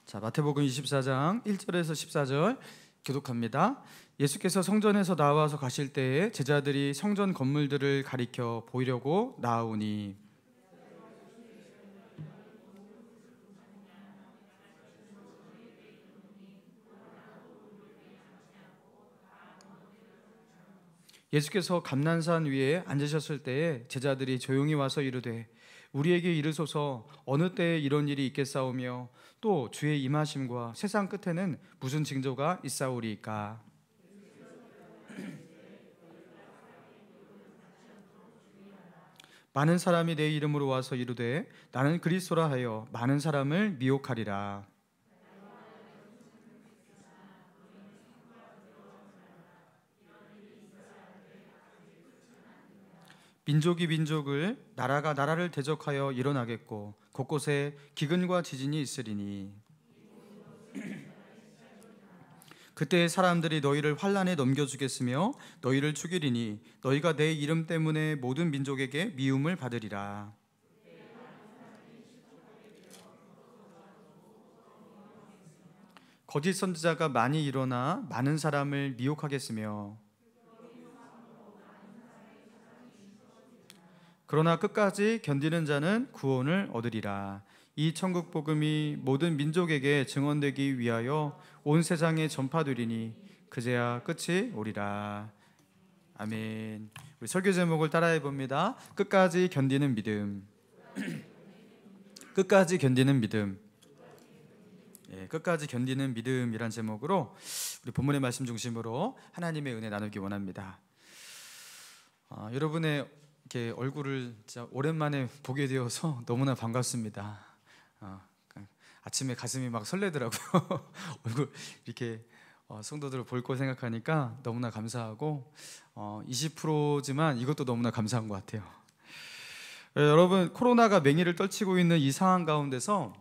자, 마태복음 24장 1절에서 14절 교독합니다. 예수께서 성전에서 나와서 가실 때에 제자들이 성전 건물들을 가리켜 보이려고 나아오니 예수께서 감난산 위에 앉으셨을 때에 제자들이 조용히 와서 이르되 우리에게 이르소서 어느 때에 이런 일이 있겠사오며 또 주의 임하심과 세상 끝에는 무슨 징조가 있사오리이까. 많은 사람이 내 이름으로 와서 이르되 나는 그리스도라 하여 많은 사람을 미혹하리라. 민족이 민족을 나라가 나라를 대적하여 일어나겠고 곳곳에 기근과 지진이 있으리니 그때 사람들이 너희를 환난에 넘겨주겠으며 너희를 죽이리니 너희가 내 이름 때문에 모든 민족에게 미움을 받으리라. 거짓 선지자가 많이 일어나 많은 사람을 미혹하겠으며 그러나 끝까지 견디는 자는 구원을 얻으리라. 이 천국 복음이 모든 민족에게 증언되기 위하여 온 세상에 전파되리니 그제야 끝이 오리라. 아멘. 우리 설교 제목을 따라해 봅니다. 끝까지 견디는 믿음. 끝까지 견디는 믿음. 끝까지 견디는 믿음이란 제목으로 우리 본문의 말씀 중심으로 하나님의 은혜 나누기 원합니다. 여러분의 이렇게 얼굴을 진짜 오랜만에 보게 되어서 너무나 반갑습니다. 아침에 가슴이 막 설레더라고요. 얼굴 이렇게 성도들을 볼 거 생각하니까 너무나 감사하고 20%지만 이것도 너무나 감사한 것 같아요. 여러분, 코로나가 맹위를 떨치고 있는 이 상황 가운데서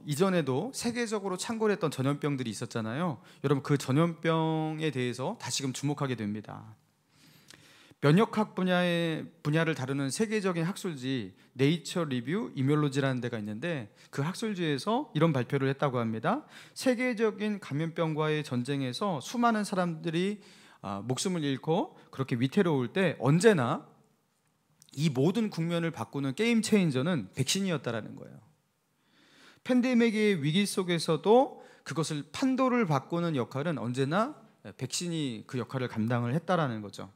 이전에도 세계적으로 창궐했던 전염병들이 있었잖아요. 여러분, 그 전염병에 대해서 다시금 주목하게 됩니다. 면역학 분야를 다루는 세계적인 학술지 네이처 리뷰 이뮤올로지라는 데가 있는데 그 학술지에서 이런 발표를 했다고 합니다. 세계적인 감염병과의 전쟁에서 수많은 사람들이 목숨을 잃고 그렇게 위태로울 때 언제나 이 모든 국면을 바꾸는 게임 체인저는 백신이었다라는 거예요. 팬데믹의 위기 속에서도 그것을 판도를 바꾸는 역할은 언제나 백신이 그 역할을 감당을 했다라는 거죠.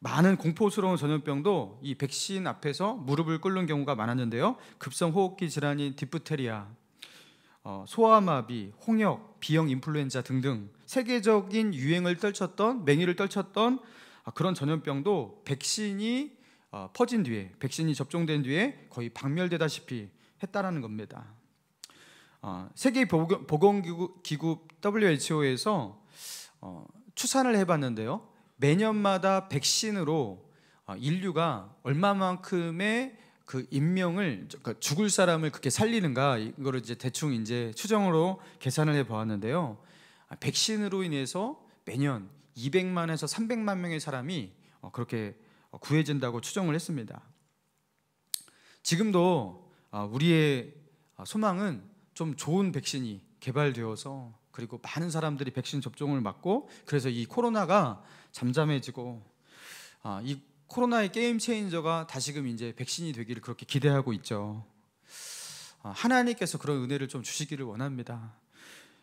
많은 공포스러운 전염병도 이 백신 앞에서 무릎을 꿇는 경우가 많았는데요. 급성호흡기 질환인 디프테리아, 소아마비, 홍역, B형 인플루엔자 등등 세계적인 유행을 떨쳤던, 맹위를 떨쳤던 그런 전염병도 백신이 퍼진 뒤에, 백신이 접종된 뒤에 거의 박멸되다시피 했다라는 겁니다. 세계보건기구 WHO에서 추산을 해봤는데요. 매년마다 백신으로 인류가 얼마만큼의 그 인명을, 그러니까 죽을 사람을 그렇게 살리는가, 이거를 이제 대충 이제 추정으로 계산을 해 보았는데요. 백신으로 인해서 매년 200만에서 300만 명의 사람이 그렇게 구해진다고 추정을 했습니다. 지금도 우리의 소망은 좀 좋은 백신이 개발되어서 그리고 많은 사람들이 백신 접종을 맞고 그래서 이 코로나가 잠잠해지고 이 코로나의 게임 체인저가 다시금 이제 백신이 되기를 그렇게 기대하고 있죠. 하나님께서 그런 은혜를 좀 주시기를 원합니다.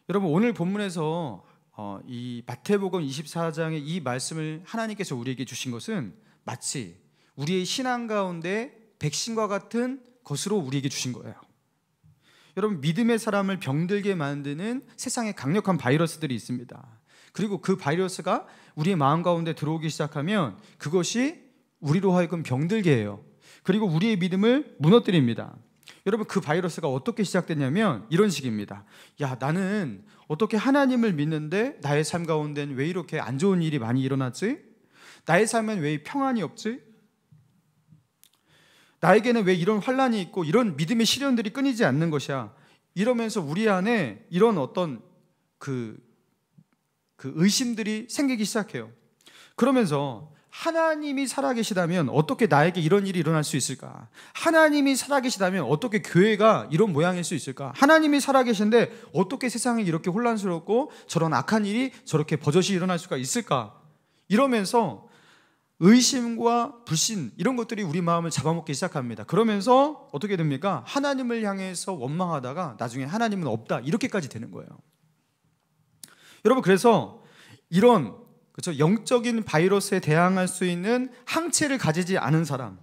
여러분, 오늘 본문에서 이 마태복음 24장의 이 말씀을 하나님께서 우리에게 주신 것은 마치 우리의 신앙 가운데 백신과 같은 것으로 우리에게 주신 거예요. 여러분, 믿음의 사람을 병들게 만드는 세상에 강력한 바이러스들이 있습니다. 그리고 그 바이러스가 우리의 마음 가운데 들어오기 시작하면 그것이 우리로 하여금 병들게 해요. 그리고 우리의 믿음을 무너뜨립니다. 여러분, 그 바이러스가 어떻게 시작됐냐면 이런 식입니다. 야, 나는 어떻게 하나님을 믿는데 나의 삶 가운데는 왜 이렇게 안 좋은 일이 많이 일어났지? 나의 삶엔 왜 평안이 없지? 나에게는 왜 이런 환난이 있고 이런 믿음의 시련들이 끊이지 않는 것이야? 이러면서 우리 안에 이런 어떤 그 의심들이 생기기 시작해요. 그러면서 하나님이 살아계시다면 어떻게 나에게 이런 일이 일어날 수 있을까? 하나님이 살아계시다면 어떻게 교회가 이런 모양일 수 있을까? 하나님이 살아계신데 어떻게 세상이 이렇게 혼란스럽고 저런 악한 일이 저렇게 버젓이 일어날 수가 있을까? 이러면서 의심과 불신 이런 것들이 우리 마음을 잡아먹기 시작합니다. 그러면서 어떻게 됩니까? 하나님을 향해서 원망하다가 나중에 하나님은 없다 이렇게까지 되는 거예요. 여러분, 그래서 이런 그렇죠? 영적인 바이러스에 대항할 수 있는 항체를 가지지 않은 사람,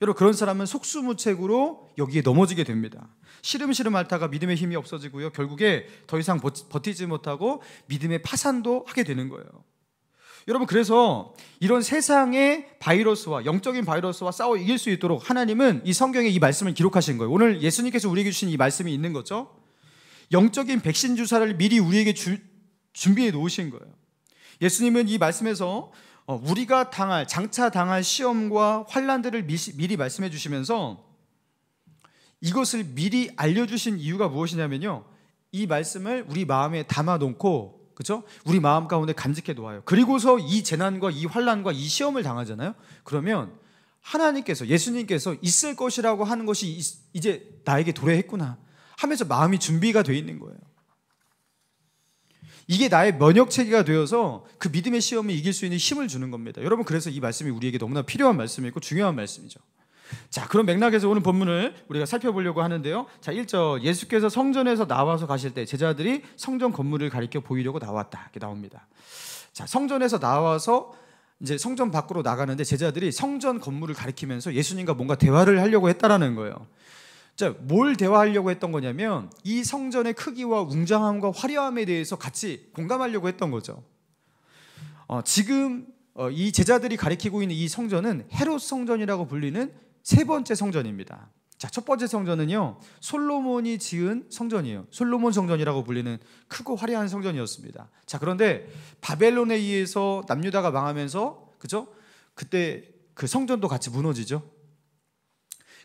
여러분 그런 사람은 속수무책으로 여기에 넘어지게 됩니다. 시름시름 앓다가 믿음의 힘이 없어지고요, 결국에 더 이상 버티지 못하고 믿음의 파산도 하게 되는 거예요. 여러분, 그래서 이런 세상의 바이러스와 영적인 바이러스와 싸워 이길 수 있도록 하나님은 이 성경에 이 말씀을 기록하신 거예요. 오늘 예수님께서 우리에게 주신 이 말씀이 있는 거죠. 영적인 백신 주사를 미리 우리에게 준비해 놓으신 거예요. 예수님은 이 말씀에서 우리가 장차 당할 시험과 환난들을 미리 말씀해 주시면서 이것을 미리 알려주신 이유가 무엇이냐면요, 이 말씀을 우리 마음에 담아놓고, 그렇죠? 우리 마음 가운데 간직해 놓아요. 그리고서 이 재난과 이 환난과 이 시험을 당하잖아요. 그러면 하나님께서, 예수님께서 있을 것이라고 하는 것이 이제 나에게 도래했구나 하면서 마음이 준비가 되어 있는 거예요. 이게 나의 면역체계가 되어서 그 믿음의 시험을 이길 수 있는 힘을 주는 겁니다. 여러분, 그래서 이 말씀이 우리에게 너무나 필요한 말씀이고 중요한 말씀이죠. 자, 그런 맥락에서 오늘 본문을 우리가 살펴보려고 하는데요. 자, 1절, 예수께서 성전에서 나와서 가실 때 제자들이 성전 건물을 가리켜 보이려고 나왔다, 이렇게 나옵니다. 자, 성전에서 나와서 이제 성전 밖으로 나가는데 제자들이 성전 건물을 가리키면서 예수님과 뭔가 대화를 하려고 했다라는 거예요. 자, 뭘 대화하려고 했던 거냐면 이 성전의 크기와 웅장함과 화려함에 대해서 같이 공감하려고 했던 거죠. 지금 이 제자들이 가리키고 있는 이 성전은 헤롯 성전이라고 불리는 세 번째 성전입니다. 자, 첫 번째 성전은요, 솔로몬이 지은 성전이에요. 솔로몬 성전이라고 불리는 크고 화려한 성전이었습니다. 자, 그런데 바벨론에 의해서 남유다가 망하면서, 그죠? 그때 그 성전도 같이 무너지죠.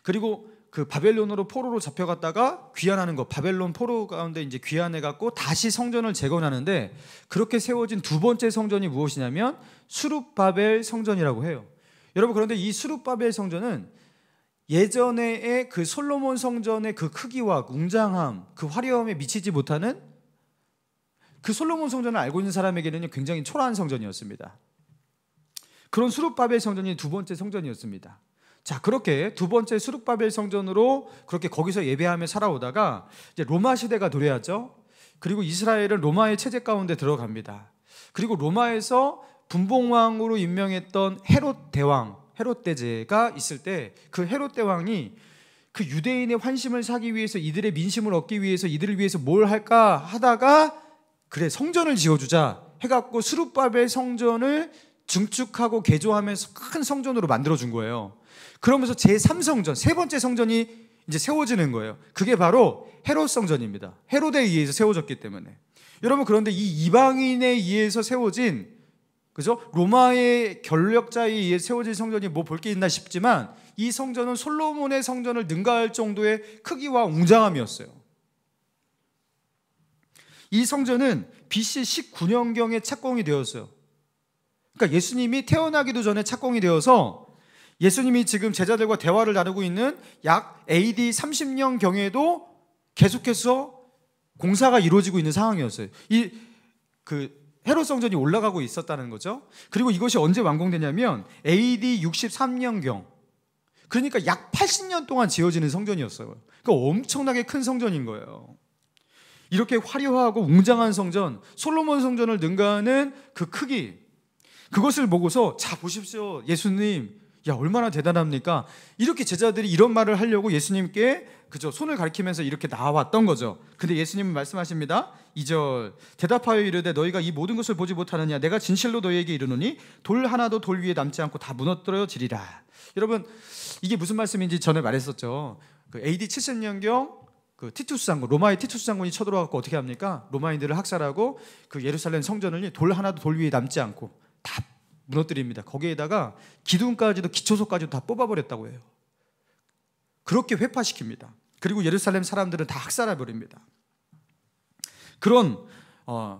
그리고 그 바벨론으로 포로로 잡혀갔다가 귀환하는 것, 바벨론 포로 가운데 이제 귀환해 갖고 다시 성전을 재건하는데, 그렇게 세워진 두 번째 성전이 무엇이냐면 수룹바벨 성전이라고 해요. 여러분, 그런데 이 수룹바벨 성전은 예전의 그 솔로몬 성전의 그 크기와 웅장함, 그 화려함에 미치지 못하는, 그 솔로몬 성전을 알고 있는 사람에게는 굉장히 초라한 성전이었습니다. 그런 수룹바벨 성전이 두 번째 성전이었습니다. 자, 그렇게 두 번째 수룹바벨 성전으로 그렇게 거기서 예배하며 살아오다가 이제 로마 시대가 도래하죠. 그리고 이스라엘은 로마의 체제 가운데 들어갑니다. 그리고 로마에서 분봉왕으로 임명했던 헤롯 대왕, 헤롯 대제가 있을 때 그 헤롯 대왕이 그 유대인의 환심을 사기 위해서, 이들의 민심을 얻기 위해서, 이들을 위해서 뭘 할까 하다가 그래, 성전을 지어주자 해갖고 수룹바벨 성전을 증축하고 개조하면서 큰 성전으로 만들어준 거예요. 그러면서 제3성전, 세 번째 성전이 이제 세워지는 거예요. 그게 바로 헤롯 성전입니다. 헤롯에 의해서 세워졌기 때문에. 여러분, 그런데 이 이방인에 의해서 세워진, 그죠? 로마의 권력자에 의해 세워진 성전이 뭐 볼 게 있나 싶지만 이 성전은 솔로몬의 성전을 능가할 정도의 크기와 웅장함이었어요. 이 성전은 BC 19년경에 착공이 되었어요. 그러니까 예수님이 태어나기도 전에 착공이 되어서 예수님이 지금 제자들과 대화를 나누고 있는 약 AD 30년경에도 계속해서 공사가 이루어지고 있는 상황이었어요. 헤롯 성전이 올라가고 있었다는 거죠. 그리고 이것이 언제 완공되냐면 AD 63년경, 그러니까 약 80년 동안 지어지는 성전이었어요. 그러니까 엄청나게 큰 성전인 거예요. 이렇게 화려하고 웅장한 성전, 솔로몬 성전을 능가하는 그 크기, 그것을 보고서 자 보십시오, 예수님, 야 얼마나 대단합니까? 이렇게 제자들이 이런 말을 하려고 예수님께 그저 손을 가리키면서 이렇게 나왔던 거죠. 근데 예수님은 말씀하십니다. 2절, 대답하여 이르되 너희가 이 모든 것을 보지 못하느냐? 내가 진실로 너희에게 이르노니 돌 하나도 돌 위에 남지 않고 다 무너뜨려지리라. 여러분, 이게 무슨 말씀인지 전에 말했었죠. 그 AD 70년경 그 티투스 장군, 로마의 티투스 장군이 쳐들어와서 어떻게 합니까? 로마인들을 학살하고 그 예루살렘 성전을 돌 하나도 돌 위에 남지 않고 다 무너뜨립니다. 거기에다가 기둥까지도, 기초소까지도 다 뽑아버렸다고 해요. 그렇게 회파시킵니다. 그리고 예루살렘 사람들은 다 학살해버립니다. 그런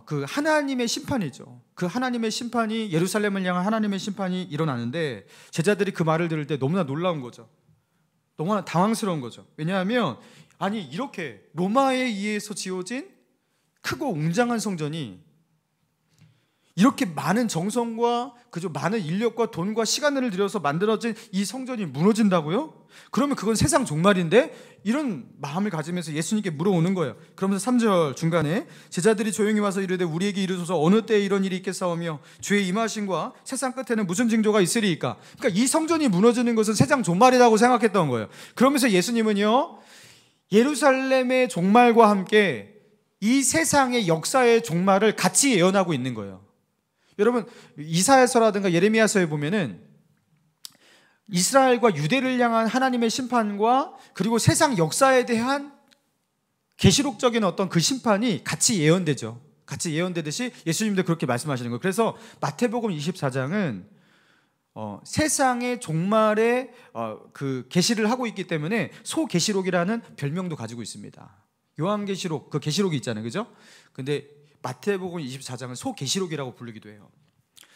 그 하나님의 심판이죠. 그 하나님의 심판이, 예루살렘을 향한 하나님의 심판이 일어나는데 제자들이 그 말을 들을 때 너무나 놀라운 거죠. 너무나 당황스러운 거죠. 왜냐하면 아니 이렇게 로마에 의해서 지어진 크고 웅장한 성전이 이렇게 많은 정성과 그저 많은 인력과 돈과 시간을 들여서 만들어진 이 성전이 무너진다고요? 그러면 그건 세상 종말인데? 이런 마음을 가지면서 예수님께 물어오는 거예요. 그러면서 3절 중간에 제자들이 조용히 와서 이르되 우리에게 이르소서 어느 때에 이런 일이 있겠사오며 주의 임하심과 세상 끝에는 무슨 징조가 있으리이까? 그러니까 이 성전이 무너지는 것은 세상 종말이라고 생각했던 거예요. 그러면서 예수님은요, 예루살렘의 종말과 함께 이 세상의 역사의 종말을 같이 예언하고 있는 거예요. 여러분, 이사야서라든가 예레미야서에 보면은 이스라엘과 유대를 향한 하나님의 심판과 그리고 세상 역사에 대한 계시록적인 어떤 그 심판이 같이 예언되죠. 같이 예언되듯이 예수님도 그렇게 말씀하시는 거예요. 그래서 마태복음 24장은 세상의 종말의 그 계시를 하고 있기 때문에 소계시록이라는 별명도 가지고 있습니다. 요한계시록, 그 계시록이 있잖아요, 그죠? 근데 마태복음 24장은 소계시록이라고 부르기도 해요.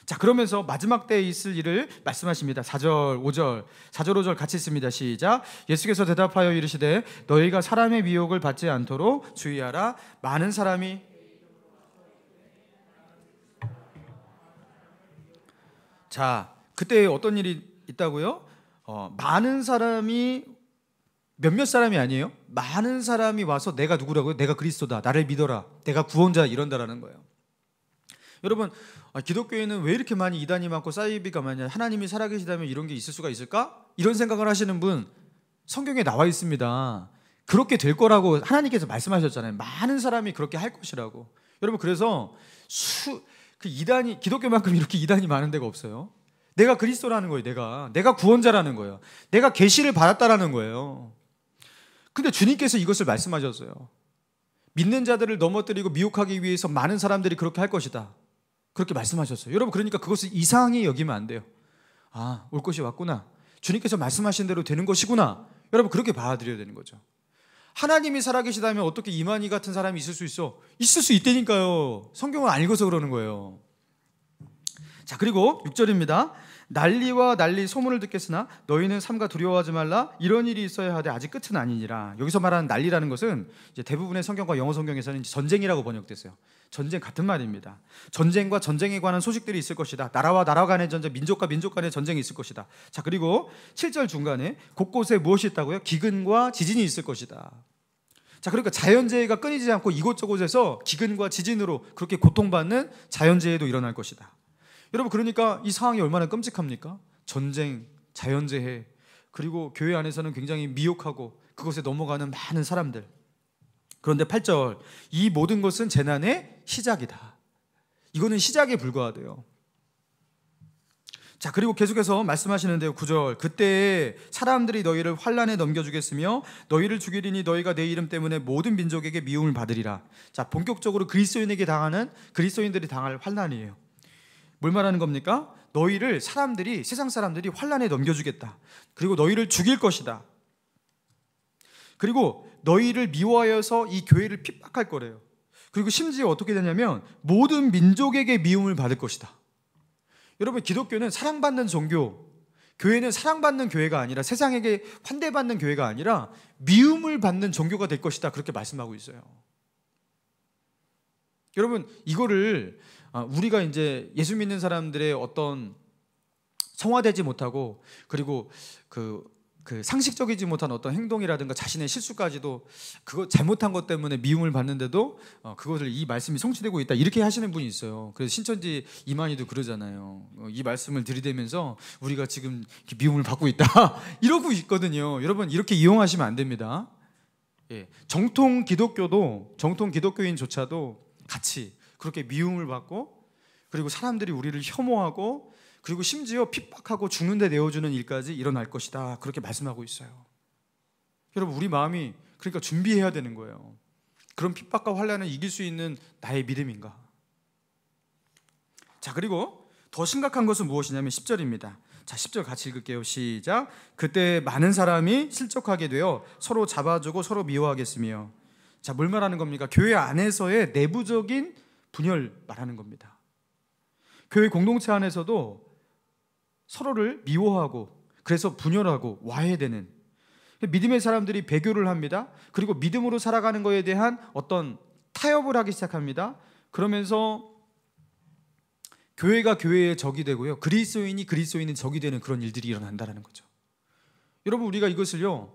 자, 그러면서 마지막 때에 있을 일을 말씀하십니다. 4절 5절 4절 5절 같이 있습니다. 시작. 예수께서 대답하여 이르시되 너희가 사람의 미혹을 받지 않도록 주의하라. 많은 사람이 자, 그때 어떤 일이 있다고요? 많은 사람이 몇몇 사람이 아니에요. 많은 사람이 와서 내가 누구라고요? 내가 그리스도다, 나를 믿어라, 내가 구원자, 이런다라는 거예요. 여러분, 기독교에는 왜 이렇게 많이 이단이 많고 사이비가 많냐? 하나님이 살아계시다면 이런 게 있을 수가 있을까? 이런 생각을 하시는 분 성경에 나와 있습니다. 그렇게 될 거라고 하나님께서 말씀하셨잖아요. 많은 사람이 그렇게 할 것이라고. 여러분, 그래서 그 이단이, 기독교만큼 이렇게 이단이 많은 데가 없어요. 내가 그리스도라는 거예요. 내가 구원자라는 거예요. 내가 계시를 받았다라는 거예요. 근데 주님께서 이것을 말씀하셨어요. 믿는 자들을 넘어뜨리고 미혹하기 위해서 많은 사람들이 그렇게 할 것이다, 그렇게 말씀하셨어요. 여러분, 그러니까 그것을 이상히 여기면 안 돼요. 아, 올 것이 왔구나, 주님께서 말씀하신 대로 되는 것이구나, 여러분 그렇게 받아들여야 되는 거죠. 하나님이 살아계시다면 어떻게 이만희 같은 사람이 있을 수 있어? 있을 수 있다니까요. 성경을 안 읽어서 그러는 거예요. 자, 그리고 6절입니다. 난리와 난리 소문을 듣겠으나 너희는 삼가 두려워하지 말라. 이런 일이 있어야 하되 아직 끝은 아니니라. 여기서 말하는 난리라는 것은 이제 대부분의 성경과 영어 성경에서는 전쟁이라고 번역됐어요. 전쟁 같은 말입니다. 전쟁과 전쟁에 관한 소식들이 있을 것이다. 나라와 나라 간의 전쟁, 민족과 민족 간의 전쟁이 있을 것이다. 자, 그리고 7절 중간에 곳곳에 무엇이 있다고요? 기근과 지진이 있을 것이다. 자, 그러니까 자연재해가 끊이지 않고 이곳저곳에서 기근과 지진으로 그렇게 고통받는 자연재해도 일어날 것이다. 여러분, 그러니까 이 상황이 얼마나 끔찍합니까? 전쟁, 자연재해, 그리고 교회 안에서는 굉장히 미혹하고 그것에 넘어가는 많은 사람들. 그런데 8절, 이 모든 것은 재난의 시작이다. 이거는 시작에 불과하대요. 자, 그리고 계속해서 말씀하시는데요. 9절, 그때 사람들이 너희를 환난에 넘겨주겠으며 너희를 죽이리니 너희가 내 이름 때문에 모든 민족에게 미움을 받으리라. 자, 본격적으로 그리스도인들이 당할 환난이에요. 뭘 말하는 겁니까? 너희를 세상 사람들이 환난에 넘겨주겠다. 그리고 너희를 죽일 것이다. 그리고 너희를 미워하여서 이 교회를 핍박할 거래요. 그리고 심지어 어떻게 되냐면 모든 민족에게 미움을 받을 것이다. 여러분, 기독교는 사랑받는 종교, 교회는 사랑받는 교회가 아니라, 세상에게 환대받는 교회가 아니라 미움을 받는 종교가 될 것이다, 그렇게 말씀하고 있어요. 여러분, 이거를 우리가 이제 예수 믿는 사람들의 어떤 성화되지 못하고 그리고 그 상식적이지 못한 어떤 행동이라든가 자신의 실수까지도 그거 잘못한 것 때문에 미움을 받는데도 그것을 이 말씀이 성취되고 있다, 이렇게 하시는 분이 있어요. 그래서 신천지 이만희도 그러잖아요. 이 말씀을 들이대면서 우리가 지금 미움을 받고 있다 이러고 있거든요. 여러분, 이렇게 이용하시면 안 됩니다. 예, 정통 기독교인조차도 같이 그렇게 미움을 받고 그리고 사람들이 우리를 혐오하고 그리고 심지어 핍박하고 죽는 데 내어주는 일까지 일어날 것이다, 그렇게 말씀하고 있어요. 여러분, 우리 마음이 그러니까 준비해야 되는 거예요. 그런 핍박과 환난을 이길 수 있는 나의 믿음인가? 자, 그리고 더 심각한 것은 무엇이냐면 10절입니다. 자, 10절 같이 읽을게요. 시작. 그때 많은 사람이 실족하게 되어 서로 잡아주고 서로 미워하겠으며. 자, 뭘 말하는 겁니까? 교회 안에서의 내부적인 분열 말하는 겁니다. 교회 공동체 안에서도 서로를 미워하고 그래서 분열하고 와해되는, 믿음의 사람들이 배교를 합니다. 그리고 믿음으로 살아가는 것에 대한 어떤 타협을 하기 시작합니다. 그러면서 교회가 교회의 적이 되고요, 그리스도인이 그리스도인의 적이 되는 그런 일들이 일어난다는 거죠. 여러분, 우리가 이것을요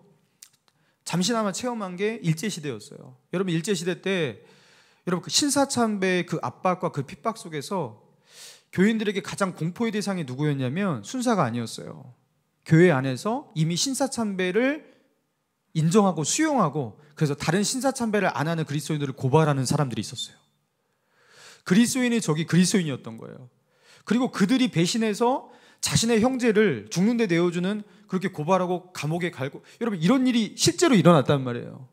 잠시나마 체험한 게 일제시대였어요. 여러분, 일제시대 때 여러분 그 신사참배의 그 압박과 그 핍박 속에서 교인들에게 가장 공포의 대상이 누구였냐면 순사가 아니었어요. 교회 안에서 이미 신사참배를 인정하고 수용하고 그래서 다른 신사참배를 안 하는 그리스도인들을 고발하는 사람들이 있었어요. 그리스도인의 적이 그리스도인이었던 거예요. 그리고 그들이 배신해서 자신의 형제를 죽는 데 내어주는, 그렇게 고발하고 감옥에 갈고, 여러분 이런 일이 실제로 일어났단 말이에요.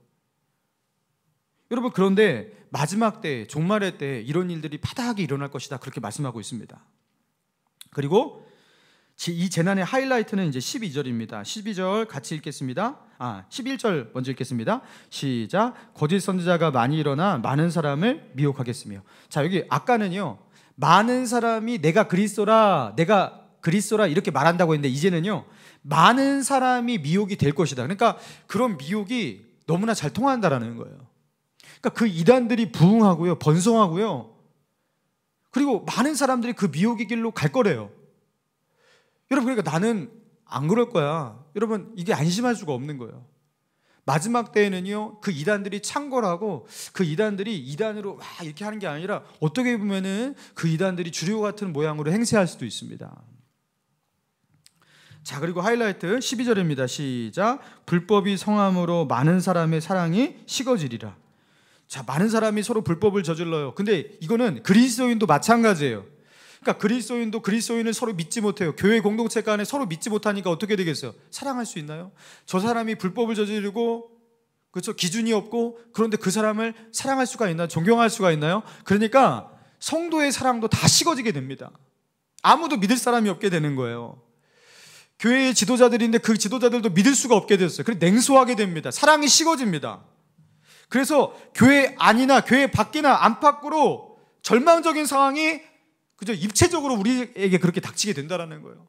여러분, 그런데 마지막 때, 종말의 때 이런 일들이 파다하게 일어날 것이다, 그렇게 말씀하고 있습니다. 그리고 이 재난의 하이라이트는 이제 12절입니다. 12절 같이 읽겠습니다. 11절 먼저 읽겠습니다. 시작. 거짓 선지자가 많이 일어나 많은 사람을 미혹하겠으며. 자, 여기 아까는요 많은 사람이 내가 그리스도라 이렇게 말한다고 했는데, 이제는요 많은 사람이 미혹이 될 것이다. 그러니까 그런 미혹이 너무나 잘 통한다라는 거예요. 그러니까 그 이단들이 부흥하고요, 번성하고요, 그리고 많은 사람들이 그 미혹의 길로 갈 거래요. 여러분, 그러니까 나는 안 그럴 거야. 여러분, 이게 안심할 수가 없는 거예요. 마지막 때에는요 그 이단들이 창궐하고, 그 이단들이 이단으로 와 이렇게 하는 게 아니라 어떻게 보면은 그 이단들이 주류 같은 모양으로 행세할 수도 있습니다. 자, 그리고 하이라이트 12절입니다. 시작. 불법이 성함으로 많은 사람의 사랑이 식어지리라. 자, 많은 사람이 서로 불법을 저질러요. 근데 이거는 그리스도인도 마찬가지예요. 그러니까 그리스도인도 그리스도인을 서로 믿지 못해요. 교회 공동체 간에 서로 믿지 못하니까 어떻게 되겠어요? 사랑할 수 있나요? 저 사람이 불법을 저지르고, 그렇죠, 기준이 없고, 그런데 그 사람을 사랑할 수가 있나요? 존경할 수가 있나요? 그러니까 성도의 사랑도 다 식어지게 됩니다. 아무도 믿을 사람이 없게 되는 거예요. 교회의 지도자들인데 그 지도자들도 믿을 수가 없게 됐어요. 그래서 냉소하게 됩니다. 사랑이 식어집니다. 그래서 교회 안이나 교회 밖이나 안팎으로 절망적인 상황이 그저 입체적으로 우리에게 그렇게 닥치게 된다는 거예요.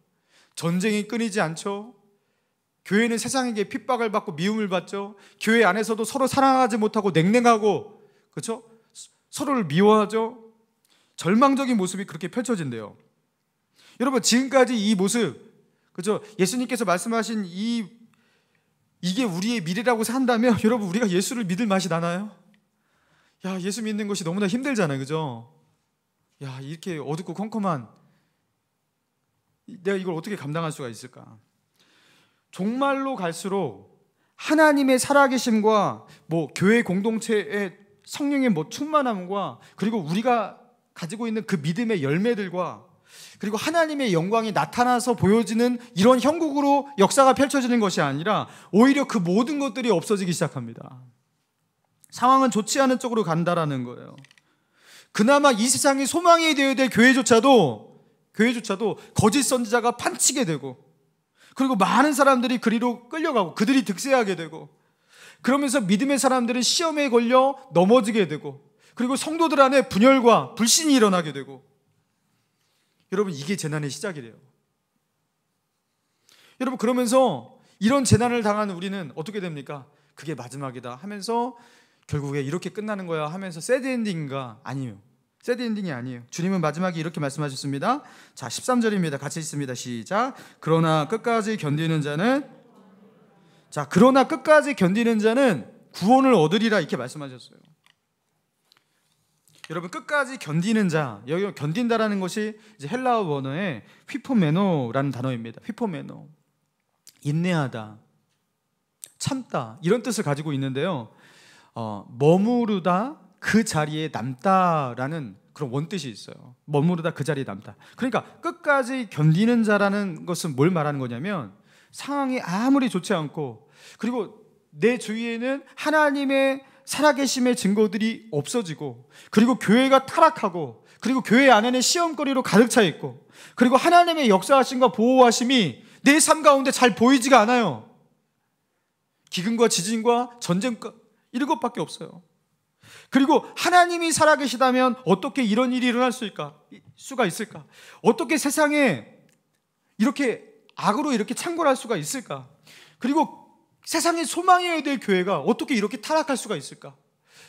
전쟁이 끊이지 않죠. 교회는 세상에게 핍박을 받고 미움을 받죠. 교회 안에서도 서로 사랑하지 못하고 냉랭하고, 그렇죠, 서로를 미워하죠. 절망적인 모습이 그렇게 펼쳐진대요. 여러분, 지금까지 이 모습, 그렇죠, 예수님께서 말씀하신 이게 우리의 미래라고 산다면 여러분, 우리가 예수를 믿을 맛이 나나요? 야, 예수 믿는 것이 너무나 힘들잖아요, 그죠? 야, 이렇게 어둡고 컴컴한, 내가 이걸 어떻게 감당할 수가 있을까? 종말로 갈수록 하나님의 살아계심과 교회 공동체의 성령의 충만함과, 그리고 우리가 가지고 있는 그 믿음의 열매들과, 그리고 하나님의 영광이 나타나서 보여지는 이런 형국으로 역사가 펼쳐지는 것이 아니라 오히려 그 모든 것들이 없어지기 시작합니다. 상황은 좋지 않은 쪽으로 간다라는 거예요. 그나마 이 세상에 소망이 되어야 될 교회조차도 거짓 선지자가 판치게 되고, 그리고 많은 사람들이 그리로 끌려가고 그들이 득세하게 되고, 그러면서 믿음의 사람들은 시험에 걸려 넘어지게 되고, 그리고 성도들 안에 분열과 불신이 일어나게 되고, 여러분, 이게 재난의 시작이래요. 여러분, 그러면서 이런 재난을 당한 우리는 어떻게 됩니까? 그게 마지막이다 하면서 결국에 이렇게 끝나는 거야 하면서 새드 엔딩인가? 아니에요. 새드 엔딩이 아니에요. 주님은 마지막에 이렇게 말씀하셨습니다. 자, 13절입니다. 같이 읽습니다. 시작. 그러나 끝까지 견디는 자는 구원을 얻으리라, 이렇게 말씀하셨어요. 여러분, 끝까지 견디는 자, 여기 견딘다라는 것이 이제 헬라어 원어의 휘포메노라는 단어입니다. 휘포메노, 인내하다, 참다, 이런 뜻을 가지고 있는데요, 머무르다, 그 자리에 남다라는 그런 원뜻이 있어요. 머무르다, 그 자리에 남다. 그러니까 끝까지 견디는 자라는 것은 뭘 말하는 거냐면, 상황이 아무리 좋지 않고, 그리고 내 주위에는 하나님의 살아계심의 증거들이 없어지고, 그리고 교회가 타락하고, 그리고 교회 안에는 시험거리로 가득 차 있고, 그리고 하나님의 역사하심과 보호하심이 내 삶 가운데 잘 보이지가 않아요. 기근과 지진과 전쟁과 이런 것밖에 없어요. 그리고 하나님이 살아계시다면 어떻게 이런 일이 일어날 수가 있을까? 어떻게 세상에 이렇게 악으로 이렇게 창궐할 수가 있을까? 그리고 세상에 소망해야 될 교회가 어떻게 이렇게 타락할 수가 있을까?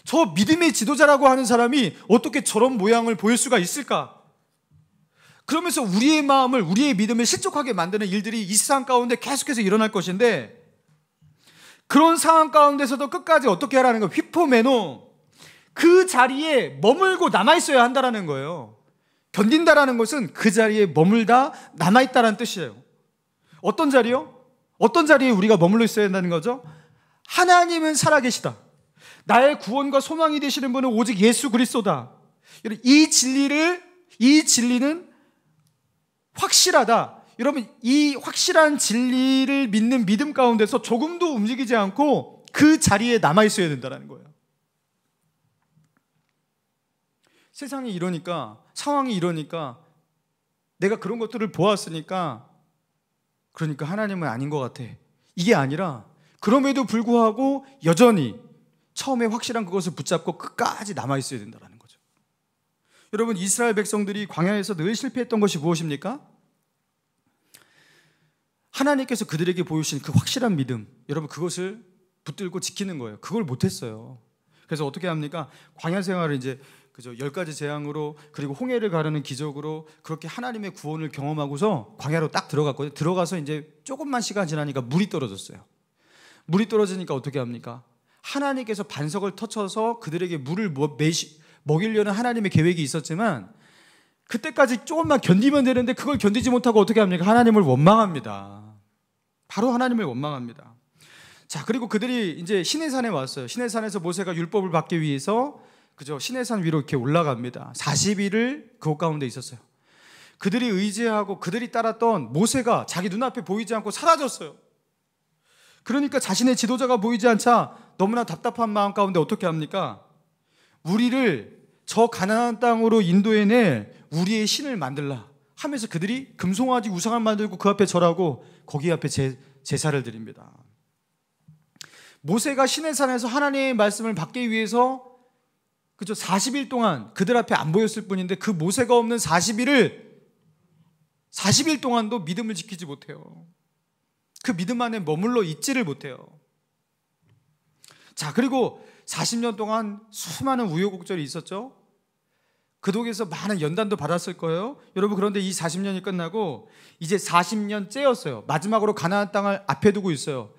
저 믿음의 지도자라고 하는 사람이 어떻게 저런 모양을 보일 수가 있을까? 그러면서 우리의 마음을, 우리의 믿음을 실족하게 만드는 일들이 이 세상 가운데 계속해서 일어날 것인데, 그런 상황 가운데서도 끝까지 어떻게 하라는 거예요? 휘포매노, 그 자리에 머물고 남아있어야 한다는 거예요. 견딘다라는 것은 그 자리에 머물다 남아있다는 뜻이에요. 어떤 자리요? 어떤 자리에 우리가 머물러 있어야 한다는 거죠? 하나님은 살아계시다. 나의 구원과 소망이 되시는 분은 오직 예수 그리스도다. 이 진리는 확실하다. 여러분, 이 확실한 진리를 믿는 믿음 가운데서 조금도 움직이지 않고 그 자리에 남아있어야 된다는 거예요. 세상이 이러니까, 상황이 이러니까, 내가 그런 것들을 보았으니까, 그러니까 하나님은 아닌 것 같아, 이게 아니라, 그럼에도 불구하고 여전히 처음에 확실한 그것을 붙잡고 끝까지 남아있어야 된다는 거죠. 여러분, 이스라엘 백성들이 광야에서 늘 실패했던 것이 무엇입니까? 하나님께서 그들에게 보여주신 그 확실한 믿음, 여러분, 그것을 붙들고 지키는 거예요. 그걸 못했어요. 그래서 어떻게 합니까? 광야 생활을 이제 10가지 재앙으로, 그리고 홍해를 가르는 기적으로 그렇게 하나님의 구원을 경험하고서 광야로 딱 들어갔거든요. 들어가서 이제 조금만 시간 지나니까 물이 떨어졌어요. 물이 떨어지니까 어떻게 합니까? 하나님께서 반석을 터쳐서 그들에게 물을 먹이려는 하나님의 계획이 있었지만, 그때까지 조금만 견디면 되는데 그걸 견디지 못하고 어떻게 합니까? 하나님을 원망합니다. 바로 하나님을 원망합니다. 자, 그리고 그들이 이제 시내산에 왔어요. 시내산에서 모세가 율법을 받기 위해서 시내산 위로 이렇게 올라갑니다. 40일을 그곳 가운데 있었어요. 그들이 의지하고 그들이 따랐던 모세가 자기 눈앞에 보이지 않고 사라졌어요. 그러니까 자신의 지도자가 보이지 않자 너무나 답답한 마음 가운데 어떻게 합니까? 우리를 저 가나안 땅으로 인도해낼 우리의 신을 만들라 하면서 그들이 금송아지 우상을 만들고 그 앞에 절하고 거기 앞에 제사를 드립니다. 모세가 시내산에서 하나님의 말씀을 받기 위해서 40일 동안 그들 앞에 안 보였을 뿐인데, 그 모세가 없는 40일 동안도 믿음을 지키지 못해요. 그 믿음 안에 머물러 있지를 못해요. 자, 그리고 40년 동안 수많은 우여곡절이 있었죠. 그 독에서 많은 연단도 받았을 거예요. 여러분, 그런데 이 40년이 끝나고 이제 40년째였어요. 마지막으로 가나안 땅을 앞에 두고 있어요.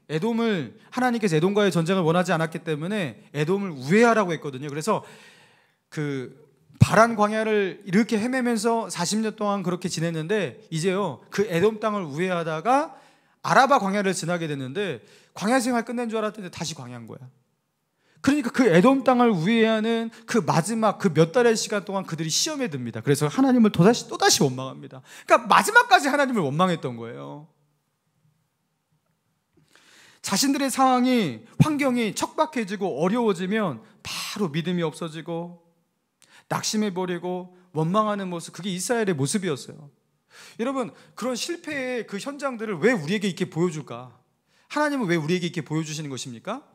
에돔을 하나님께서 에돔과의 전쟁을 원하지 않았기 때문에 에돔을 우회하라고 했거든요. 그래서 그 바란 광야를 이렇게 헤매면서 40년 동안 그렇게 지냈는데, 이제요 그 에돔 땅을 우회하다가 아라바 광야를 지나게 됐는데, 광야 생활 끝낸 줄 알았더니 다시 광야인 거야. 그러니까 그 에돔 땅을 우회하는 그 마지막 그 몇 달의 시간 동안 그들이 시험에 듭니다. 그래서 하나님을 또다시 원망합니다. 그러니까 마지막까지 하나님을 원망했던 거예요. 자신들의 상황이, 환경이 척박해지고 어려워지면 바로 믿음이 없어지고 낙심해버리고 원망하는 모습, 그게 이스라엘의 모습이었어요. 여러분, 그런 실패의 그 현장들을 왜 우리에게 이렇게 보여줄까? 하나님은 왜 우리에게 이렇게 보여주시는 것입니까?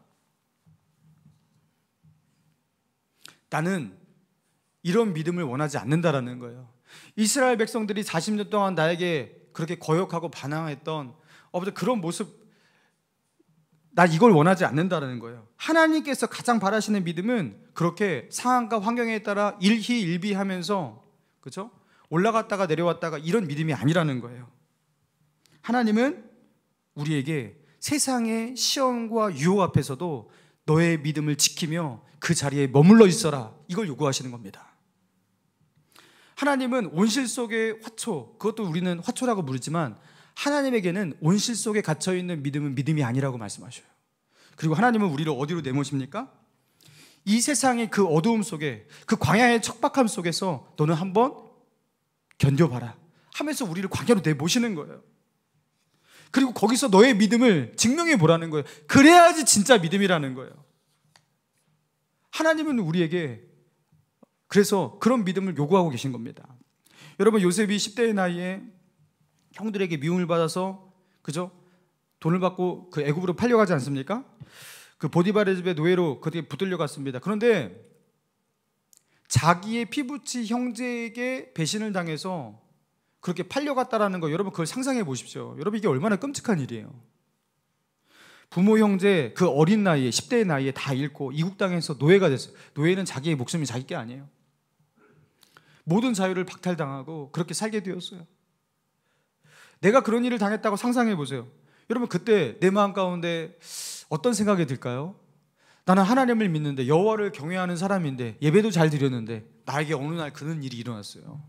나는 이런 믿음을 원하지 않는다라는 거예요. 이스라엘 백성들이 40년 동안 나에게 그렇게 거역하고 반항했던 그런 모습, 나 이걸 원하지 않는다는 거예요. 하나님께서 가장 바라시는 믿음은 그렇게 상황과 환경에 따라 일희일비하면서, 그렇죠? 올라갔다가 내려왔다가 이런 믿음이 아니라는 거예요. 하나님은 우리에게 세상의 시험과 유혹 앞에서도 너의 믿음을 지키며 그 자리에 머물러 있어라, 이걸 요구하시는 겁니다. 하나님은 온실 속의 화초, 그것도 우리는 화초라고 부르지만 하나님에게는 온실 속에 갇혀있는 믿음은 믿음이 아니라고 말씀하셔요. 그리고 하나님은 우리를 어디로 내모십니까? 이 세상의 그 어두움 속에, 그 광야의 척박함 속에서 너는 한번 견뎌봐라 하면서 우리를 광야로 내모시는 거예요. 그리고 거기서 너의 믿음을 증명해 보라는 거예요. 그래야지 진짜 믿음이라는 거예요. 하나님은 우리에게 그래서 그런 믿음을 요구하고 계신 겁니다. 여러분, 요셉이 10대의 나이에 형들에게 미움을 받아서, 그죠? 돈을 받고 그 애굽으로 팔려가지 않습니까? 그 보디발의 집에 노예로 그렇게 붙들려 갔습니다. 그런데 자기의 피부치 형제에게 배신을 당해서 그렇게 팔려갔다라는 거, 여러분 그걸 상상해 보십시오. 여러분 이게 얼마나 끔찍한 일이에요. 부모 형제 그 어린 나이에 10대의 나이에 다 잃고 이국 땅에서 노예가 됐어요. 노예는 자기의 목숨이 자기 게 아니에요. 모든 자유를 박탈당하고 그렇게 살게 되었어요. 내가 그런 일을 당했다고 상상해 보세요. 여러분 그때 내 마음 가운데 어떤 생각이 들까요? 나는 하나님을 믿는데, 여호와를 경외하는 사람인데, 예배도 잘 드렸는데 나에게 어느 날 그런 일이 일어났어요.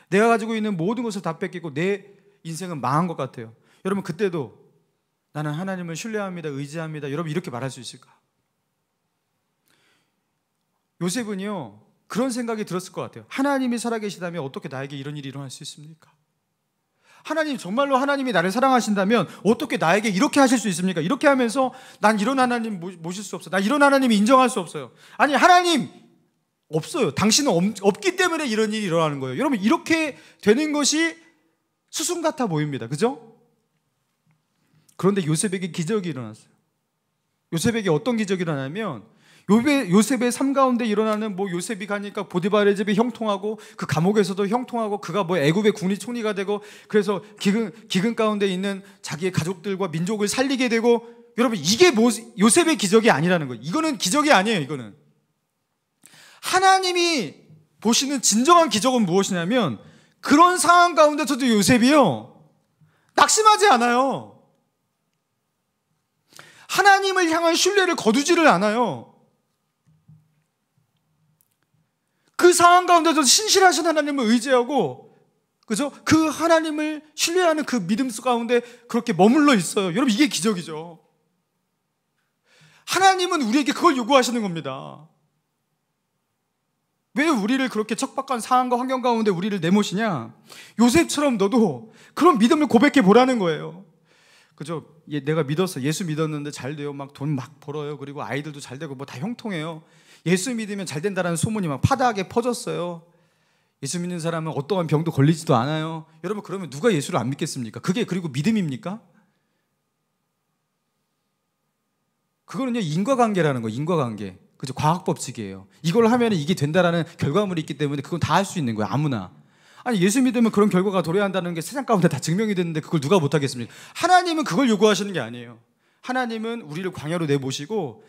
내가 가지고 있는 모든 것을 다 뺏기고 내 인생은 망한 것 같아요. 여러분 그때도 나는 하나님을 신뢰합니다, 의지합니다, 여러분 이렇게 말할 수 있을까? 요셉은요 그런 생각이 들었을 것 같아요. 하나님이 살아계시다면 어떻게 나에게 이런 일이 일어날 수 있습니까? 하나님, 정말로 하나님이 나를 사랑하신다면 어떻게 나에게 이렇게 하실 수 있습니까? 이렇게 하면서 난 이런 하나님 모실 수 없어, 난 이런 하나님 인정할 수 없어요. 아니 하나님 없어요. 당신은 없기 때문에 이런 일이 일어나는 거예요. 여러분 이렇게 되는 것이 수순 같아 보입니다. 그죠? 그런데 요셉에게 기적이 일어났어요. 요셉에게 어떤 기적이 일어나냐면 요셉의 삶 가운데 일어나는 요셉이 가니까 보디발의 집에 형통하고 그 감옥에서도 형통하고 그가 애굽의 군리 총리가 되고 그래서 기근 가운데 있는 자기의 가족들과 민족을 살리게 되고, 여러분 이게 요셉의 기적이 아니라는 거예요. 이거는 기적이 아니에요. 이거는 하나님이 보시는 진정한 기적은 무엇이냐면 그런 상황 가운데서도 요셉이요 낙심하지 않아요. 하나님을 향한 신뢰를 거두지를 않아요. 그 상황 가운데서 신실하신 하나님을 의지하고, 그죠? 그 하나님을 신뢰하는 그 믿음 가운데 그렇게 머물러 있어요. 여러분 이게 기적이죠. 하나님은 우리에게 그걸 요구하시는 겁니다. 왜 우리를 그렇게 척박한 상황과 환경 가운데 우리를 내모시냐? 요셉처럼 너도 그런 믿음을 고백해 보라는 거예요. 그죠? 내가 믿었어. 예수 믿었는데 잘 돼요. 막 돈 막 벌어요. 그리고 아이들도 잘 되고 다 형통해요. 예수 믿으면 잘 된다는 소문이 막 파다하게 퍼졌어요. 예수 믿는 사람은 어떠한 병도 걸리지도 않아요. 여러분 그러면 누가 예수를 안 믿겠습니까? 그게 그리고 믿음입니까? 그거는요 인과관계라는 거예요. 인과관계. 그죠? 과학 법칙이에요. 이걸 하면 이게 된다라는 결과물이 있기 때문에 그건 다 할 수 있는 거예요. 아무나. 아니 예수 믿으면 그런 결과가 도래한다는 게 세상 가운데 다 증명이 됐는데 그걸 누가 못하겠습니까? 하나님은 그걸 요구하시는 게 아니에요. 하나님은 우리를 광야로 내모시고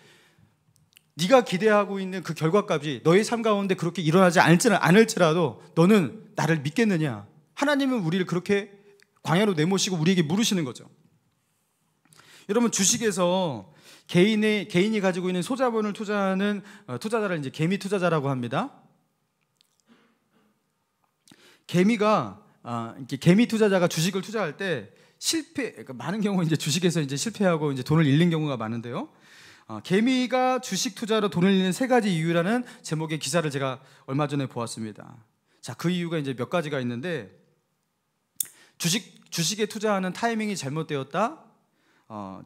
네가 기대하고 있는 그 결과값이 너의 삶 가운데 그렇게 일어나지 않을지라도 너는 나를 믿겠느냐? 하나님은 우리를 그렇게 광야로 내모시고 우리에게 물으시는 거죠. 여러분 주식에서 개인이 가지고 있는 소자본을 투자하는 투자자를 이제 개미 투자자라고 합니다. 개미 투자자가 주식을 투자할 때 그러니까 많은 경우 이제 주식에서 이제 실패하고 이제 돈을 잃는 경우가 많은데요. 개미가 주식 투자로 돈을 잃는 3가지 이유라는 제목의 기사를 제가 얼마 전에 보았습니다. 자, 그 이유가 이제 몇 가지가 있는데, 주식에 투자하는 타이밍이 잘못되었다.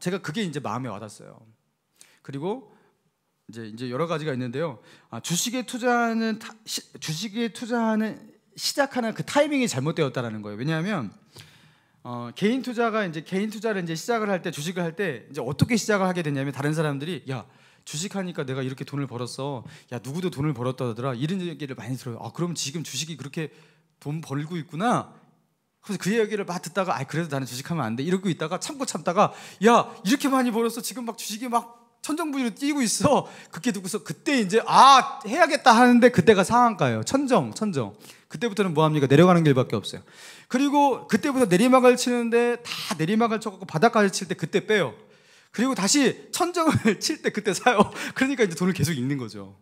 제가 그게 이제 마음에 와닿았어요. 그리고 이제 여러 가지가 있는데요. 주식에 투자하는 시작하는 그 타이밍이 잘못되었다라는 거예요. 왜냐하면 개인 투자를 이제 시작을 할 때, 주식을 할 때 이제 어떻게 시작을 하게 되냐면, 다른 사람들이 야 주식하니까 내가 이렇게 돈을 벌었어, 야 누구도 돈을 벌었다더라, 이런 얘기를 많이 들어요. 그럼 지금 주식이 그렇게 돈 벌고 있구나. 그래서 그 얘기를 막 듣다가 그래도 나는 주식하면 안 돼 이러고 있다가 참다가 야 이렇게 많이 벌었어, 지금 막 주식이 막 천정부지로 뛰고 있어. 그렇게 듣고서 그때 이제 해야겠다 하는데 그때가 상한가예요. 천정. 그때부터는 뭐합니까? 내려가는 길밖에 없어요. 그리고 그때부터 내리막을 치는데 다 내리막을 쳐갖고 바닥까지 칠 때 그때 빼요. 그리고 다시 천정을 칠 때 그때 사요. 그러니까 이제 돈을 계속 잃는 거죠.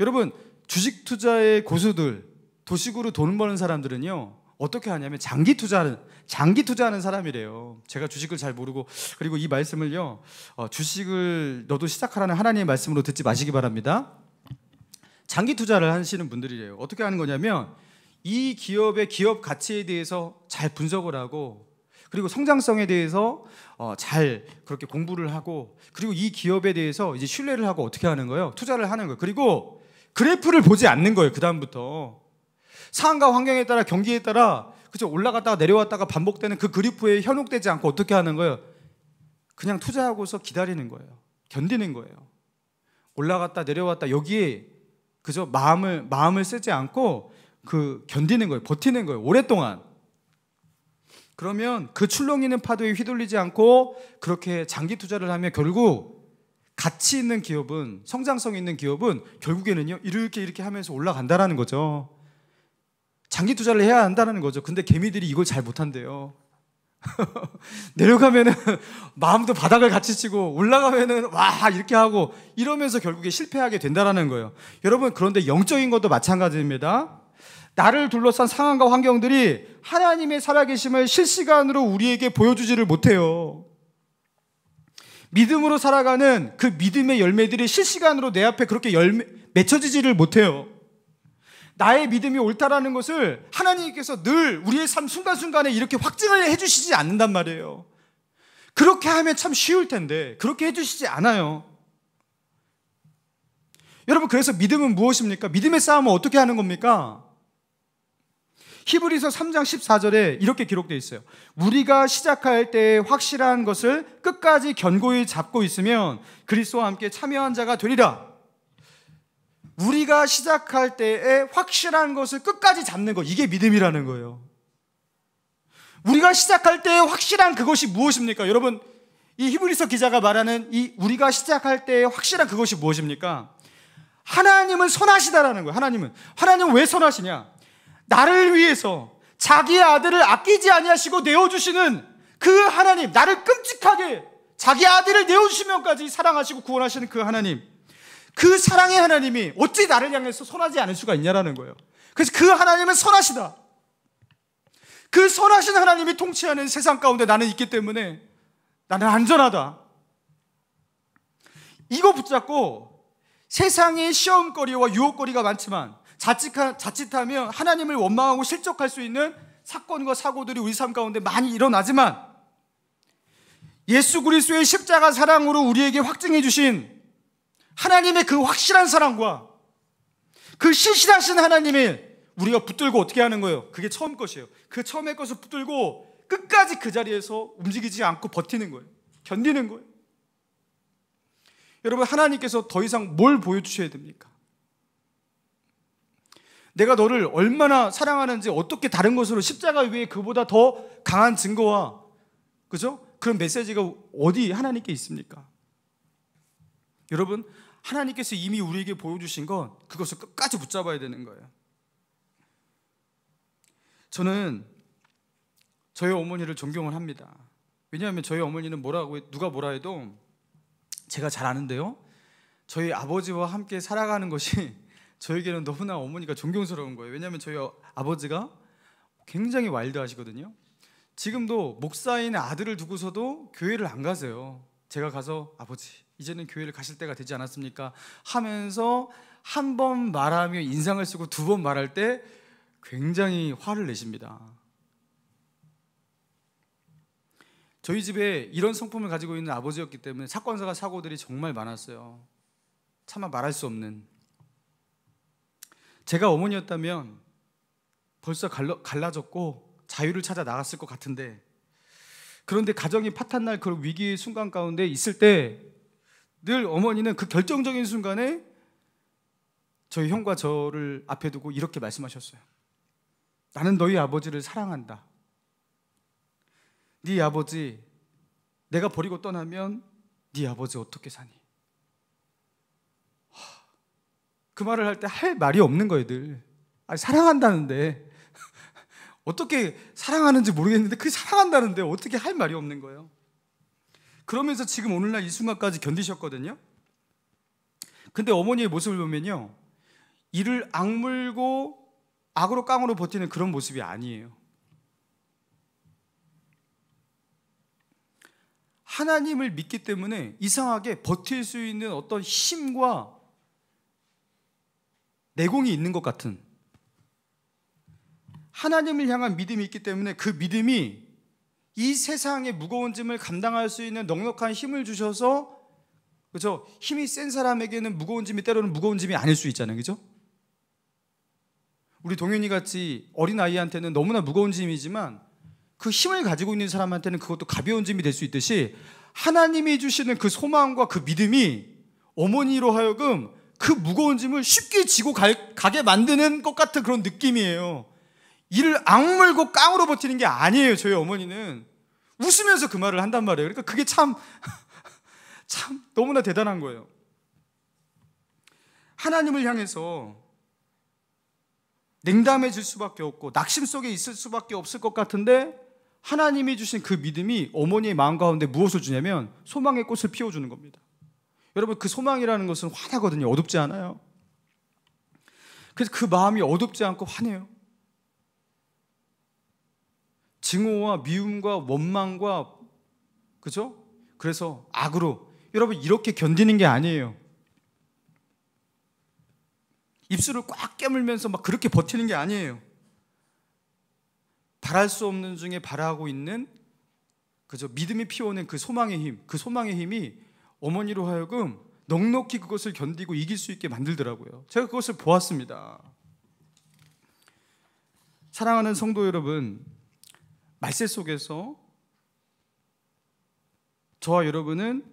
여러분 주식 투자의 고수들, 도식으로 돈 버는 사람들은요 어떻게 하냐면 장기 투자하는 사람이래요. 제가 주식을 잘 모르고, 그리고 이 말씀을요 주식을 너도 시작하라는 하나님의 말씀으로 듣지 마시기 바랍니다. 장기 투자를 하시는 분들이래요. 어떻게 하는 거냐면 이 기업의 기업 가치에 대해서 잘 분석을 하고, 그리고 성장성에 대해서 잘 그렇게 공부를 하고, 그리고 이 기업에 대해서 이제 신뢰를 하고 어떻게 하는 거예요? 투자를 하는 거예요. 그리고 그래프를 보지 않는 거예요. 그 다음부터 상황과 환경에 따라, 경기에 따라, 그죠? 올라갔다가 내려왔다가 반복되는 그 그래프에 현혹되지 않고 어떻게 하는 거예요? 그냥 투자하고서 기다리는 거예요. 견디는 거예요. 올라갔다 내려왔다 여기에 그저 마음을 쓰지 않고 견디는 거예요. 버티는 거예요. 오랫동안. 그러면 그 출렁이는 파도에 휘둘리지 않고 그렇게 장기 투자를 하면 결국 가치 있는 기업은, 성장성 있는 기업은 결국에는요 이렇게 하면서 올라간다라는 거죠. 장기 투자를 해야 한다는 거죠. 근데 개미들이 이걸 잘 못한대요. 내려가면은 마음도 바닥을 같이 치고 올라가면은 와 이렇게 하고 이러면서 결국에 실패하게 된다라는 거예요. 여러분, 그런데 영적인 것도 마찬가지입니다. 나를 둘러싼 상황과 환경들이 하나님의 살아계심을 실시간으로 우리에게 보여주지를 못해요. 믿음으로 살아가는 그 믿음의 열매들이 실시간으로 내 앞에 그렇게 맺혀지지를 못해요. 나의 믿음이 옳다라는 것을 하나님께서 늘 우리의 삶 순간순간에 이렇게 확증을 해주시지 않는단 말이에요. 그렇게 하면 참 쉬울 텐데 그렇게 해주시지 않아요. 여러분, 그래서 믿음은 무엇입니까? 믿음의 싸움은 어떻게 하는 겁니까? 히브리서 3장 14절에 이렇게 기록되어 있어요. 우리가 시작할 때 확실한 것을 끝까지 견고히 잡고 있으면 그리스도와 함께 참여한 자가 되리라. 우리가 시작할 때에 확실한 것을 끝까지 잡는 것, 이게 믿음이라는 거예요. 우리가 시작할 때에 확실한 그것이 무엇입니까? 여러분, 이 히브리서 기자가 말하는 이 우리가 시작할 때에 확실한 그것이 무엇입니까? 하나님은 선하시다라는 거예요. 하나님은 왜 선하시냐? 나를 위해서 자기의 아들을 아끼지 아니하시고 내어주시는 그 하나님, 나를 끔찍하게 자기 아들을 내어주시면까지 사랑하시고 구원하시는 그 하나님, 그 사랑의 하나님이 어찌 나를 향해서 선하지 않을 수가 있냐라는 거예요. 그래서 그 하나님은 선하시다. 그 선하신 하나님이 통치하는 세상 가운데 나는 있기 때문에 나는 안전하다. 이거 붙잡고 세상의 시험거리와 유혹거리가 많지만 자칫하면 하나님을 원망하고 실족할 수 있는 사건과 사고들이 우리 삶 가운데 많이 일어나지만 예수 그리스도의 십자가 사랑으로 우리에게 확증해 주신 하나님의 그 확실한 사랑과 그 신실하신 하나님을 우리가 붙들고 어떻게 하는 거예요? 그게 처음 것이에요. 그 처음의 것을 붙들고 끝까지 그 자리에서 움직이지 않고 버티는 거예요. 견디는 거예요. 여러분, 하나님께서 더 이상 뭘 보여주셔야 됩니까? 내가 너를 얼마나 사랑하는지 어떻게 다른 것으로 십자가 위에 그보다 더 강한 증거와 그죠? 그런 메시지가 어디 하나님께 있습니까? 여러분, 하나님께서 이미 우리에게 보여주신 건 그것을 끝까지 붙잡아야 되는 거예요. 저는 저희 어머니를 존경을 합니다. 왜냐하면 저희 어머니는 누가 뭐라 해도 제가 잘 아는데요, 저희 아버지와 함께 살아가는 것이 저에게는 너무나 어머니가 존경스러운 거예요. 왜냐하면 저희 아버지가 굉장히 와일드하시거든요. 지금도 목사인 아들을 두고서도 교회를 안 가세요. 제가 가서 아버지 이제는 교회를 가실 때가 되지 않았습니까? 하면서 한 번 말하며 인상을 쓰고 두 번 말할 때 굉장히 화를 내십니다. 저희 집에 이런 성품을 가지고 있는 아버지였기 때문에 사고들이 정말 많았어요. 차마 말할 수 없는. 제가 어머니였다면 벌써 갈라졌고 자유를 찾아 나갔을 것 같은데, 그런데 가정이 파탄날 그런 위기의 순간 가운데 있을 때 늘 어머니는 그 결정적인 순간에 저희 형과 저를 앞에 두고 이렇게 말씀하셨어요. 나는 너희 아버지를 사랑한다. 네 아버지 내가 버리고 떠나면 네 아버지 어떻게 사니? 그 말을 할 때 할 말이 없는 거예요. 늘 사랑한다는데 어떻게 사랑하는지 모르겠는데 그 사랑한다는데 어떻게 할 말이 없는 거예요. 그러면서 지금 오늘날 이 순간까지 견디셨거든요. 근데 어머니의 모습을 보면요, 이를 악물고 악으로 깡으로 버티는 그런 모습이 아니에요. 하나님을 믿기 때문에 이상하게 버틸 수 있는 어떤 힘과 내공이 있는 것 같은, 하나님을 향한 믿음이 있기 때문에 그 믿음이 이 세상의 무거운 짐을 감당할 수 있는 넉넉한 힘을 주셔서, 그렇죠? 힘이 센 사람에게는 무거운 짐이 때로는 무거운 짐이 아닐 수 있잖아요. 그렇죠? 우리 동현이 같이 어린아이한테는 너무나 무거운 짐이지만 그 힘을 가지고 있는 사람한테는 그것도 가벼운 짐이 될 수 있듯이 하나님이 주시는 그 소망과 그 믿음이 어머니로 하여금 그 무거운 짐을 쉽게 지고 가게 만드는 것 같은 그런 느낌이에요. 이를 악물고 깡으로 버티는 게 아니에요. 저희 어머니는 웃으면서 그 말을 한단 말이에요. 그러니까 그게 참 너무나 대단한 거예요. 하나님을 향해서 냉담해질 수밖에 없고 낙심 속에 있을 수밖에 없을 것 같은데, 하나님이 주신 그 믿음이 어머니의 마음 가운데 무엇을 주냐면 소망의 꽃을 피워주는 겁니다. 여러분, 그 소망이라는 것은 환하거든요. 어둡지 않아요. 그래서 그 마음이 어둡지 않고 환해요. 증오와 미움과 원망과, 그죠? 그래서 악으로, 여러분 이렇게 견디는 게 아니에요. 입술을 꽉 깨물면서 막 그렇게 버티는 게 아니에요. 바랄 수 없는 중에 바라고 있는, 그죠? 믿음이 피워낸 그 소망의 힘, 그 소망의 힘이 어머니로 하여금 넉넉히 그것을 견디고 이길 수 있게 만들더라고요. 제가 그것을 보았습니다. 사랑하는 성도 여러분, 말세 속에서 저와 여러분은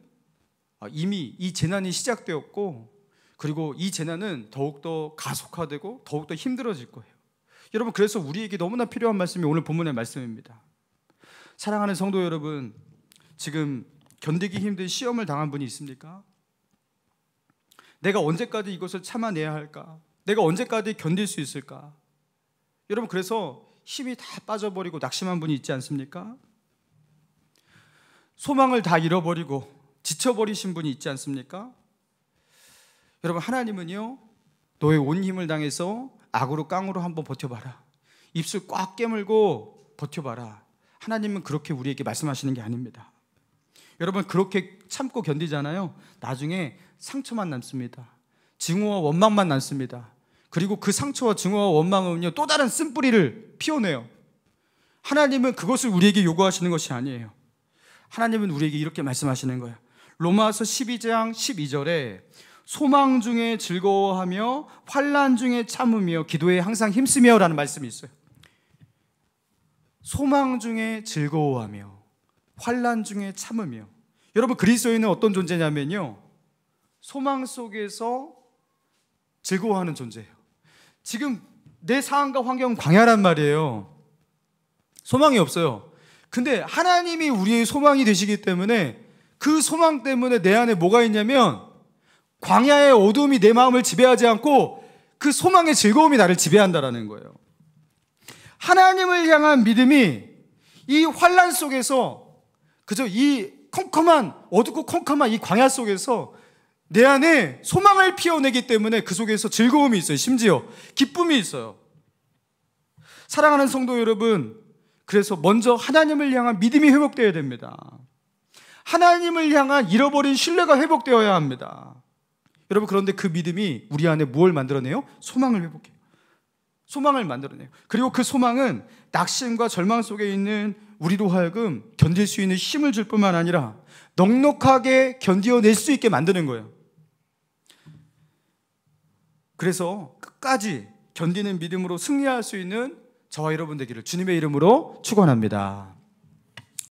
이미 이 재난이 시작되었고, 그리고 이 재난은 더욱더 가속화되고 더욱더 힘들어질 거예요. 여러분, 그래서 우리에게 너무나 필요한 말씀이 오늘 본문의 말씀입니다. 사랑하는 성도 여러분, 지금 견디기 힘든 시험을 당한 분이 있습니까? 내가 언제까지 이것을 참아내야 할까? 내가 언제까지 견딜 수 있을까? 여러분, 그래서 힘이 다 빠져버리고 낙심한 분이 있지 않습니까? 소망을 다 잃어버리고 지쳐버리신 분이 있지 않습니까? 여러분, 하나님은요, 너의 온 힘을 당해서 악으로 깡으로 한번 버텨봐라, 입술 꽉 깨물고 버텨봐라. 하나님은 그렇게 우리에게 말씀하시는 게 아닙니다. 여러분, 그렇게 참고 견디잖아요. 나중에 상처만 남습니다. 증오와 원망만 남습니다. 그리고 그 상처와 증오와 원망은요, 또 다른 쓴뿌리를 피워내요. 하나님은 그것을 우리에게 요구하시는 것이 아니에요. 하나님은 우리에게 이렇게 말씀하시는 거예요. 로마서 12장 12절에 소망 중에 즐거워하며 환난 중에 참으며 기도에 항상 힘쓰며 라는 말씀이 있어요. 소망 중에 즐거워하며 환난 중에 참으며. 여러분, 그리스도인은 어떤 존재냐면요, 소망 속에서 즐거워하는 존재예요. 지금 내 상황과 환경은 광야란 말이에요. 소망이 없어요. 근데 하나님이 우리의 소망이 되시기 때문에, 그 소망 때문에 내 안에 뭐가 있냐면 광야의 어둠이 내 마음을 지배하지 않고 그 소망의 즐거움이 나를 지배한다라는 거예요. 하나님을 향한 믿음이 이 환난 속에서, 그저 이 어둡고 컴컴한 이 광야 속에서 내 안에 소망을 피워내기 때문에 그 속에서 즐거움이 있어요. 심지어 기쁨이 있어요. 사랑하는 성도 여러분, 그래서 먼저 하나님을 향한 믿음이 회복되어야 됩니다. 하나님을 향한 잃어버린 신뢰가 회복되어야 합니다. 여러분, 그런데 그 믿음이 우리 안에 무엇을 만들어내요? 소망을 회복해요. 소망을 만들어내요. 그리고 그 소망은 낙심과 절망 속에 있는 우리로 하여금 견딜 수 있는 힘을 줄 뿐만 아니라 넉넉하게 견디어낼 수 있게 만드는 거예요. 그래서 끝까지 견디는 믿음으로 승리할 수 있는 저와 여러분 되기를 주님의 이름으로 축원합니다.